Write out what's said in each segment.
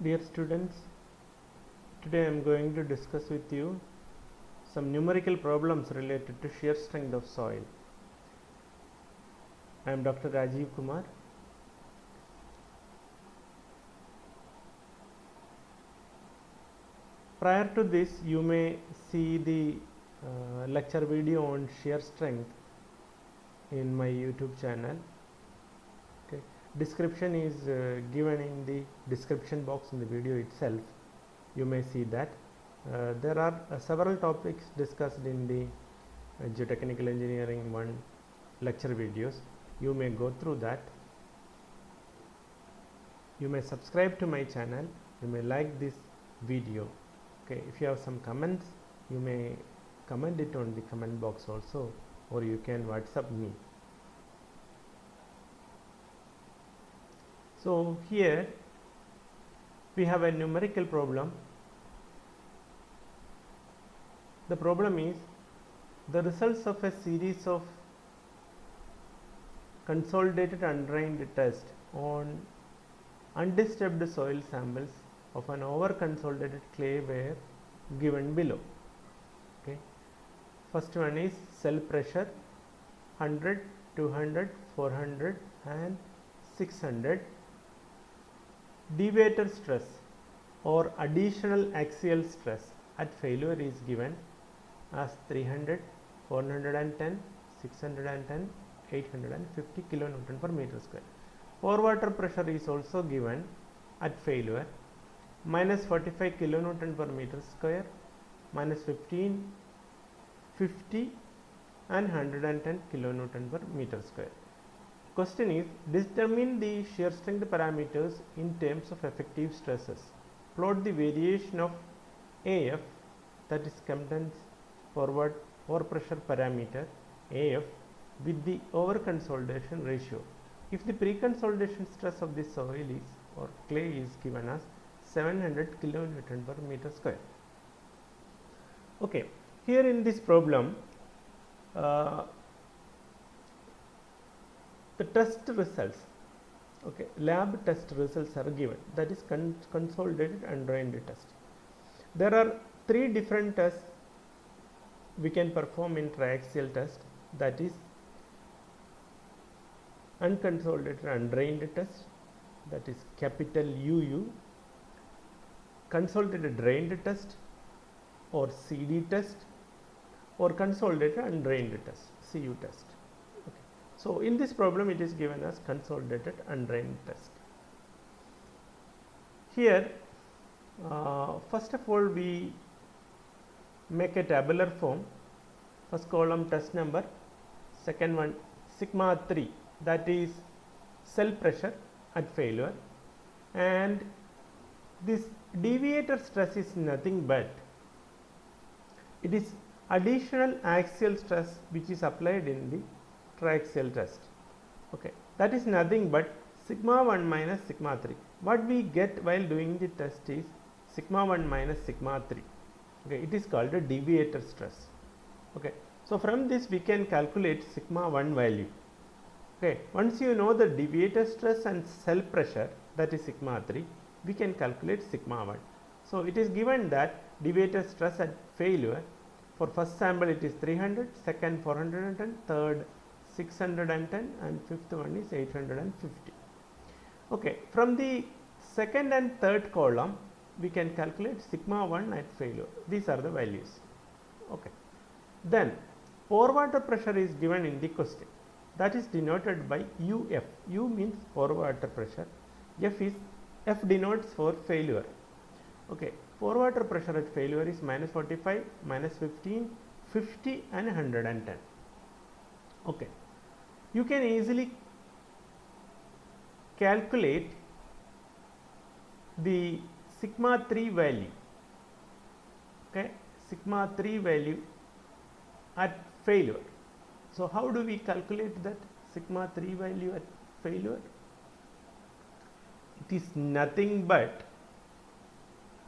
Dear students, today I am going to discuss with you some numerical problems related to shear strength of soil. I am Dr. Rajiv Kumar. Prior to this, you may see the lecture video on shear strength in my YouTube channel. Okay. Description is given in the description box in the video itself. You may see that. There are several topics discussed in the Geotechnical Engineering 1 lecture videos. You may go through that. You may subscribe to my channel. You may like this video. Okay, if you have some comments, you may comment it on the comment box also, or you can WhatsApp me. So here we have a numerical problem. The problem is the results of a series of consolidated undrained test on undisturbed soil samples of an over consolidated clay were given below. Okay. First one is cell pressure 100, 200, 400 and 600. Deviator stress or additional axial stress at failure is given as 300, 410, 610, 850 kilonewton per meter square. Pore water pressure is also given at failure minus 45 kilonewton per meter square, minus 15, 50 and 110 kilonewton per meter square. Question is, determine the shear strength parameters in terms of effective stresses. Plot the variation of AF, that is Kempton's forward pore pressure parameter AF, with the over consolidation ratio. If the pre-consolidation stress of the soil is or clay is given as 700 kilonewton per meter square. Okay, here in this problem, the test results, okay, lab test results are given, that is consolidated undrained test. There are three different tests we can perform in triaxial test, that is unconsolidated undrained test, that is capital UU, consolidated drained test or CD test, or consolidated undrained test, CU test. Okay. So in this problem it is given as consolidated undrained test. Here first of all we make a tabular form. First column test number, second one sigma 3, that is cell pressure at failure, and this deviator stress is nothing but it is additional axial stress which is applied in the triaxial test. Okay, that is nothing but sigma 1 minus sigma 3. What we get while doing the test is sigma 1 minus sigma 3. Okay, it is called a deviator stress. Okay, so from this we can calculate sigma 1 value. Okay, once you know the deviator stress and cell pressure, that is sigma 3, we can calculate sigma 1. So it is given that deviator stress at failure, for first sample it is 300, second 410, third 610 and fifth one is 850. Okay, from the second and third column we can calculate sigma 1 at failure. These are the values. Okay. Then pore water pressure is given in the question, that is denoted by UF. U means pore water pressure, F denotes for failure. Okay, pore water pressure at failure is minus 45, minus 15, 50 and 110. Okay, you can easily calculate the sigma 3 value. Okay, sigma 3 value at failure. So how do we calculate that sigma 3 value at failure? It is nothing but,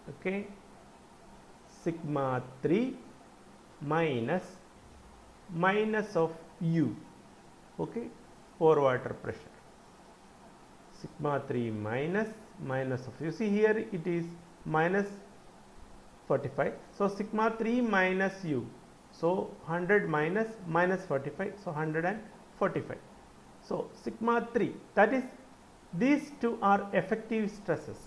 okay, sigma 3 minus of U, okay, pore water pressure. sigma 3 minus of, you see here it is minus 45, so sigma 3 minus u, so 100 minus 45, so 145. So sigma 3, that is, these two are effective stresses.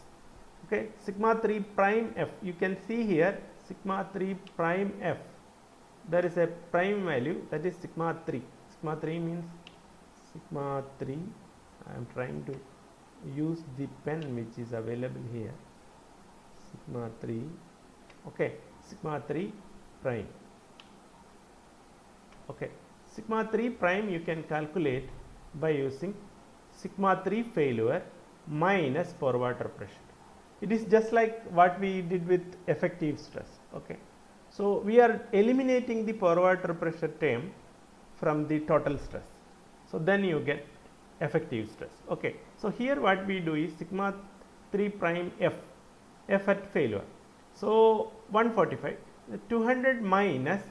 Okay, sigma 3 prime f, you can see here sigma 3 prime f, there is a prime value, that is sigma 3. Sigma 3 means sigma 3, I am trying to use the pen which is available here, sigma 3, okay, sigma 3 prime. Okay, sigma 3 prime you can calculate by using sigma 3 failure minus pore water pressure. It is just like what we did with effective stress. Okay, so we are eliminating the pore water pressure term from the total stress, so then you get effective stress. Okay, so here what we do is sigma 3 prime f, f at failure, so 145, 200 minus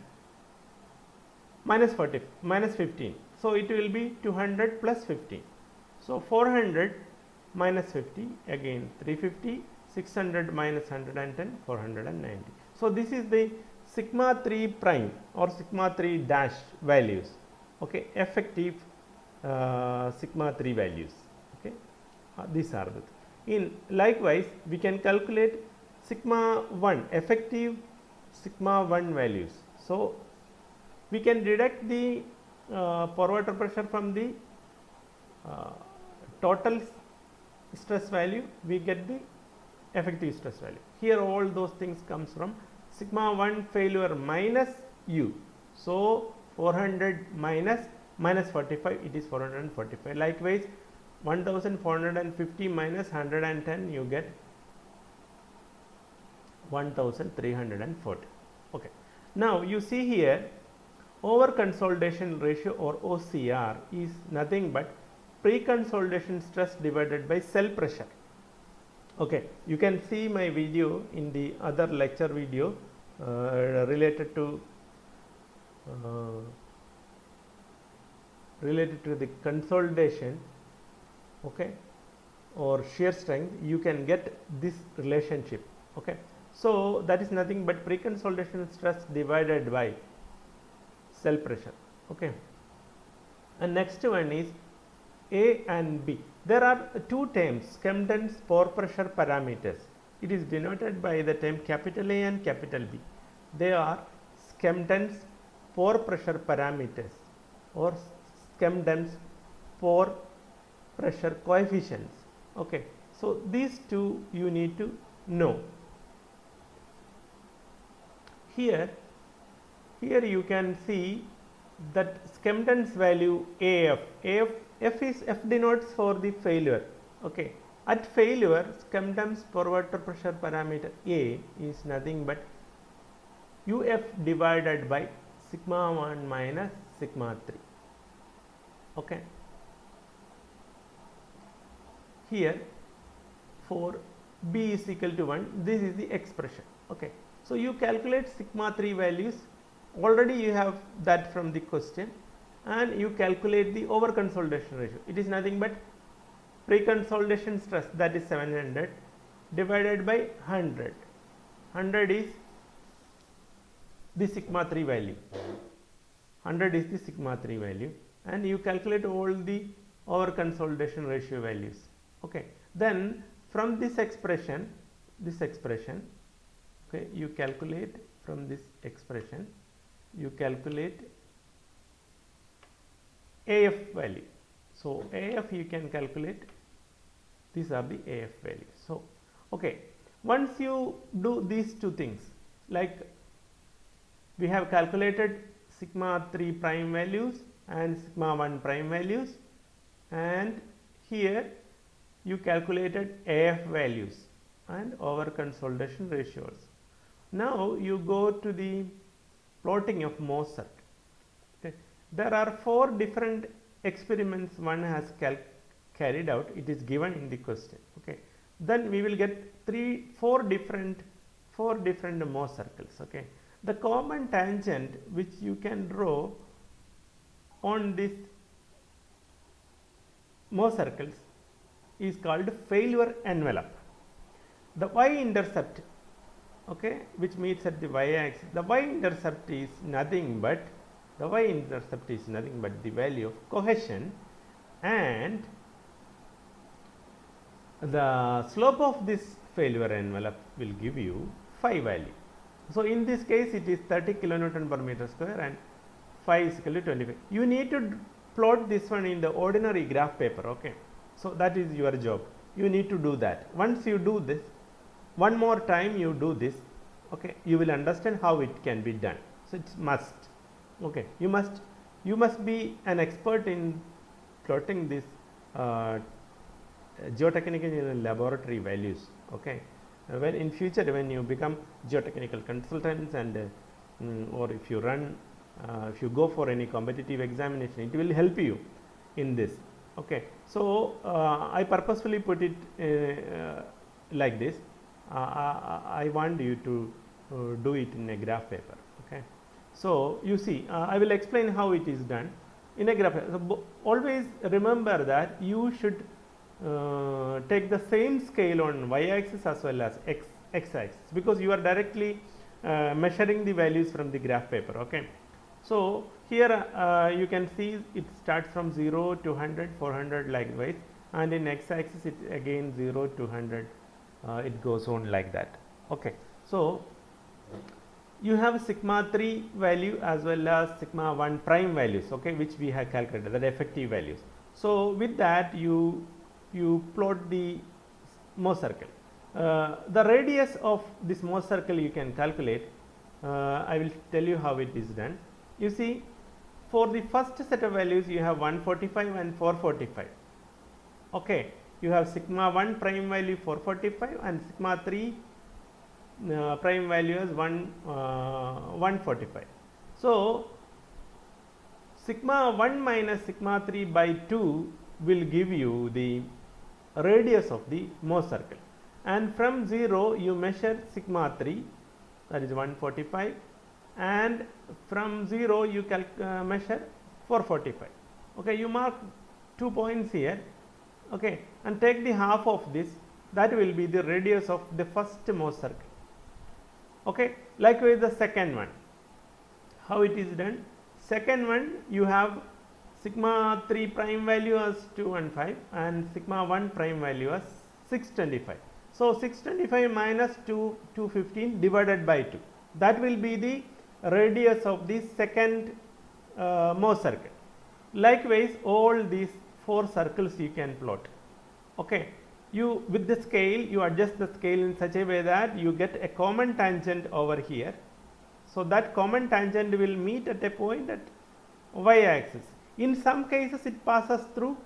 40 minus 15, so it will be 200 plus 15, so 400 minus 50, again 350, 600 minus 110, 490. So this is the sigma 3 prime or sigma 3 dash values. Okay, effective sigma 3 values. Okay, these are the in likewise we can calculate sigma 1 effective sigma 1 values. So we can deduct the pore water pressure from the total stress value, we get the effective stress value. Here all those things comes from sigma 1 failure minus u, so 400 minus 45, it is 445. Likewise 1450 minus 110, you get 1340. Okay, now you see here over consolidation ratio or OCR is nothing but pre-consolidation stress divided by cell pressure. Okay, you can see my video in the other lecture video related to the consolidation, okay, or shear strength. You can get this relationship. Okay, so that is nothing but pre-consolidation stress divided by cell pressure. Okay, and next one is A and B. There are two terms, Skempton's pore pressure parameters. It is denoted by the term capital A and capital B. They are Skempton's pore pressure parameters or Skempton's pore pressure coefficients. Okay, so these two you need to know. Here you can see that Skempton's value AF, F denotes for the failure. Okay, at failure Skempton's pore water pressure parameter A is nothing but UF divided by sigma 1 minus sigma 3. Okay, here for B is equal to 1, this is the expression. Okay, so you calculate sigma 3 values, already you have that from the question, and you calculate the over consolidation ratio. It is nothing but pre-consolidation stress, that is 700 divided by 100. 100 is the sigma 3 value. 100 is the sigma 3 value, and you calculate all the over consolidation ratio values. Okay, then from this expression, okay, you calculate from this expression, you calculate AF value. So AF you can calculate, these are the AF values. So okay, once you do these two things, like we have calculated sigma 3 prime values and sigma 1 prime values, and here you calculated AF values and over consolidation ratios. Now you go to the plotting of Mozart. Okay, there are 4 different experiments one has carried out. It is given in the question. Okay, then we will get 4 different Mohs circles. Okay, the common tangent which you can draw on this Mohs circles is called failure envelope. The y-intercept, okay, which meets at the y-axis, the y-intercept is nothing but the value of cohesion, and the slope of this failure envelope will give you phi value. So, in this case it is 30 kilonewton per meter square and phi is equal to 25. You need to plot this one in the ordinary graph paper, okay. So, that is your job, you need to do that. Once you do this, one more time you do this, okay, you will understand how it can be done. So, it's must, okay, you must be an expert in plotting this geotechnical laboratory values, okay. When in future when you become geotechnical consultants and or if you run if you go for any competitive examination, it will help you in this, okay. So, I purposefully put it like this. I want you to do it in a graph paper, okay. So, you see, I will explain how it is done in a graph paper. So, always remember that you should take the same scale on y axis as well as x axis, because you are directly measuring the values from the graph paper, okay. So, here you can see it starts from 0 to 100, 400 likewise, and in x axis it again 0 to 100, it goes on like that, okay. So, you have sigma 3 value as well as sigma 1 prime values, okay, which we have calculated, the effective values. So, with that you plot the Mohs circle. The radius of this Mohs circle you can calculate. I will tell you how it is done. You see, for the first set of values you have 145 and 445, okay. You have sigma 1 prime value 445 and sigma 3 prime value as 145. So, sigma 1 minus sigma 3 by 2 will give you the radius of the Mohs circle, and from 0 you measure sigma 3, that is 145, and from 0 you measure 445, okay. You mark 2 points here, okay, and take the half of this, that will be the radius of the first Mohs circle, okay. Likewise, the second one, how it is done? Second one, you have sigma 3 prime value as 215 and sigma 1 prime value as 625. So, 625 minus 215 divided by 2, that will be the radius of the second Mohs circle. Likewise, all these 4 circles you can plot, okay. You with the scale, you adjust the scale in such a way that you get a common tangent over here. So, that common tangent will meet at a point at y axis. In some cases it passes through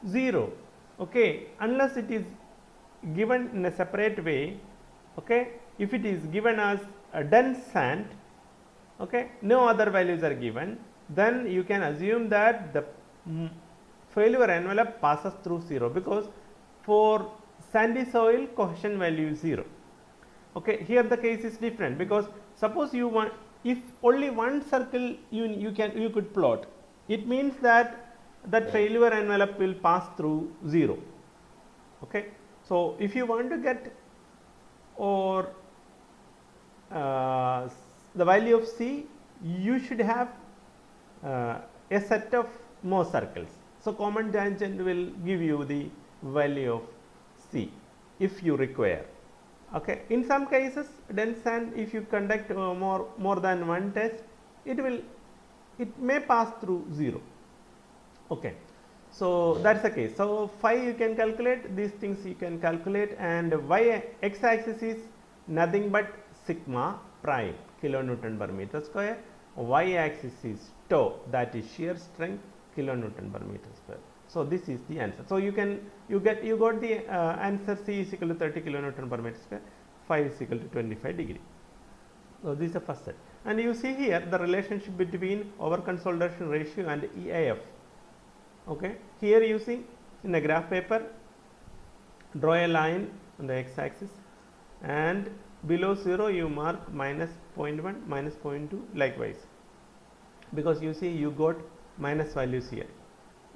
0, okay, unless it is given in a separate way, okay. If it is given as a dense sand, okay, no other values are given, then you can assume that the failure envelope passes through 0, because for sandy soil cohesion value is 0, okay. Here the case is different, because suppose you want, if only one circle you could plot, it means that failure envelope will pass through 0, okay. So, if you want to get or the value of C, you should have a set of Mohs circles. So, common tangent will give you the value of C if you require, okay. In some cases dense sand, if you conduct more than one test, it may pass through 0, okay. So, that is the case. So, phi you can calculate, these things you can calculate, and y x axis is nothing but sigma prime kilonewton per meter square, y axis is tau, that is shear strength kilonewton per meter square. So, this is the answer. So, you got the answer C is equal to 30 kilonewton per meter square, phi is equal to 25 degree. So, this is the first set, and you see here the relationship between over consolidation ratio and EAF, okay. Here you see in a graph paper, draw a line on the x axis, and below 0 you mark minus 0.1, minus 0.2 likewise, because you see you got minus values here,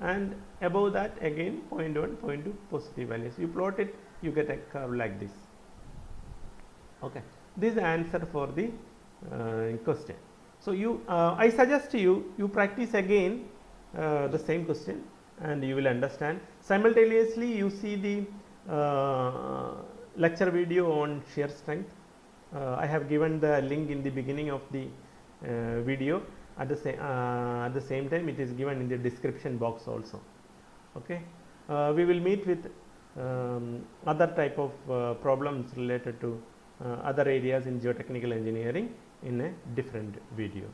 and above that again 0.1, 0.2 positive values. You plot it, you get a curve like this. Okay, this is the answer for the question. So I suggest you practice again the same question and you will understand. Simultaneously you see the lecture video on shear strength. I have given the link in the beginning of the video. At the same time it is given in the description box also. Okay, we will meet with other type of problems related to other areas in geotechnical engineering in a different video.